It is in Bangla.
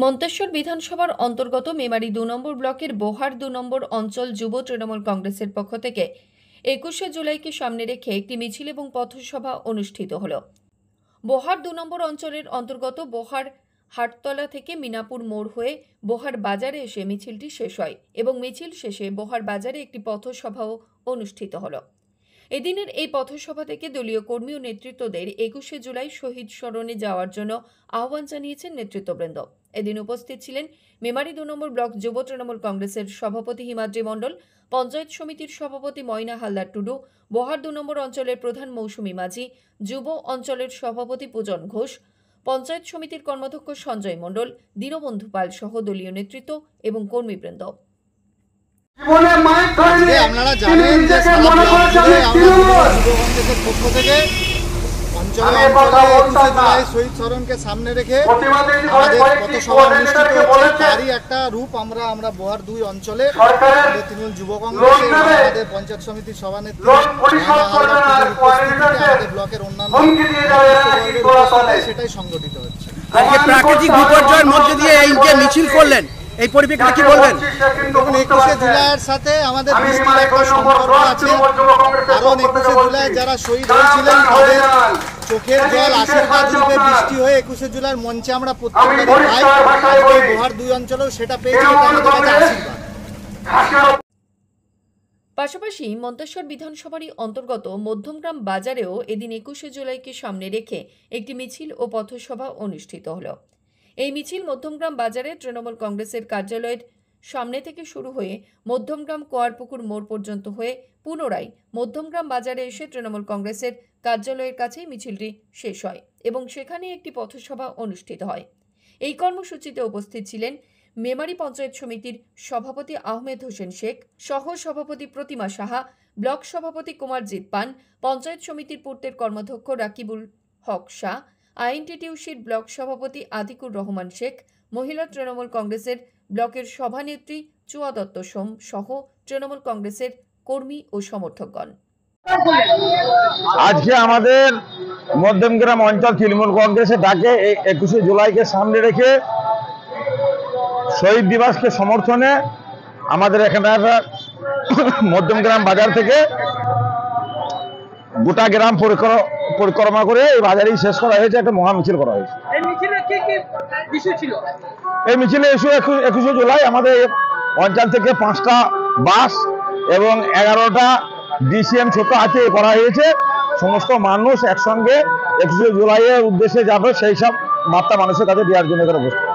মন্তেশ্বর বিধানসভার অন্তর্গত মেমারি ২ নম্বর ব্লকের বোহার ২ নম্বর অঞ্চল যুব তৃণমূল কংগ্রেসের পক্ষ থেকে ২১শে জুলাইকে সামনে রেখে একটি মিছিল এবং পথসভা অনুষ্ঠিত হল। বোহার ২ নম্বর অঞ্চলের অন্তর্গত বোহার হাটতলা থেকে মিনাপুর মোড় হয়ে বোহার বাজারে এসে মিছিলটি শেষ হয় এবং মিছিল শেষে বোহার বাজারে একটি পথসভাও অনুষ্ঠিত হল। এদিনের এই পথসভা থেকে দলীয় কর্মী ও নেতৃত্বদের ২১শে জুলাই শহীদ স্মরণে যাওয়ার জন্য আহ্বান জানিয়েছেন নেতৃত্ববৃন্দ। এদিন উপস্থিত ছিলেন মেমারি ২ নম্বর ব্লক যুব তৃণমূল কংগ্রেসের সভাপতি হিমাদ্রি মণ্ডল, পঞ্চায়েত সমিতির সভাপতি ময়না হালদার টুডু, বোহার ২ নম্বর অঞ্চলের প্রধান মৌসুমী মাঝি, যুব অঞ্চলের সভাপতি পূজন ঘোষ, পঞ্চায়েত সমিতির কর্মাধ্যক্ষ সঞ্জয় মণ্ডল, দীনবন্ধু পাল সহ দলীয় নেতৃত্ব এবং কর্মীবৃন্দ। আপনারা জানেন যে সারা ব্লক জুড়ে আমরা যুব কংগ্রেসের পক্ষ থেকে অঞ্চলে জুলাই শহীদ স্মরণকে সামনে রেখে আমাদের পথসভা অনুষ্ঠিত হচ্ছে। তারই একটা রূপ আমরা বোহার ২ অঞ্চলে তৃণমূল যুব কংগ্রেস আমাদের পঞ্চায়েত সমিতির সভানেত্রী আমাদের ব্লকের অন্যান্য সেটাই সংগঠিত হচ্ছে। প্রাকৃতিক বিপর্যয়ের মধ্যে দিয়ে এই যে মিছিল করলেন, এই পরিপ্রেক্ষিতে কি বলবেন? দেখুন, ২১শে জুলাইয়ের সাথে আমাদের বৃষ্টির একটা সম্পর্ক আছে, কারণ ২১শে জুলাই যারা শহীদ হয়েছিলেন তাদের চোখের জল আশীর্বাদ রূপে বৃষ্টি হয়ে ২১শে জুলাইয়ের মঞ্চে আমরা প্রত্যেকবারই পাই। বোহার ২ অঞ্চলেও সেটা পেয়েছি, এটা আমাদের কাছে আশীর্বাদ। পাশাপাশি মন্তেশ্বর বিধানসভারই অন্তর্গত মধ্যমগ্রাম বাজারেও এদিন ২১শে জুলাইকে সামনে রেখে একটি মিছিল ও পথসভা অনুষ্ঠিত হল। এই মিছিল মধ্যমগ্রাম বাজারে তৃণমূল কংগ্রেসের কার্যালয়ের সামনে থেকে শুরু হয়ে মধ্যমগ্রাম কোয়ারপুকুর মোড় পর্যন্ত হয়ে পুনরায় মধ্যমগ্রাম বাজারে এসে তৃণমূল কংগ্রেসের কার্যালয়ের কাছেই মিছিলটি শেষ হয় এবং সেখানে একটি পথসভা অনুষ্ঠিত হয়। এই কর্মসূচিতে উপস্থিত ছিলেন মেমারি পঞ্চায়েত সমিতির সভাপতি আহমেদ হোসেন শেখ, সহ সভাপতি প্রতিমা সাহা, ব্লক সভাপতি কুমারজিৎ পান, পঞ্চায়েত সমিতির পূর্তের কর্মাধ্যক্ষ রাকিবুল হক শাহ, আইএনটিটিউসির ব্লক সভাপতি আতিকুর রহমান শেখ, মহিলা তৃণমূল কংগ্রেসের ব্লকের সভানেত্রী চুয়া দত্ত সোম সহ তৃণমূল কংগ্রেসের কর্মী ও সমর্থকগণ। আজকে আমাদের মধ্যমগ্রাম অঞ্চল তৃণমূল কংগ্রেসের ডাকে ২১শে জুলাইকে সামনে রেখে শহীদ দিবসকে সমর্থনে আমাদের এখানে মধ্যমগ্রাম বাজার থেকে গোটা গ্রাম পরিক্রমা করে এই বাজারেই শেষ করা হয়েছে, একটা মহা মিছিল করা হয়েছে। এই মিছিলে ইস্যু ২১শে জুলাই আমাদের অঞ্চল থেকে ৫টা বাস এবং ১১টা ডিসিএম ছোট হাতে করা হয়েছে। সমস্ত মানুষ একসঙ্গে ২১শে জুলাইয়ের উদ্দেশ্যে যাবে, সেই সব বার্তা মানুষের কাছে দেওয়ার জন্য এখানে বসতে।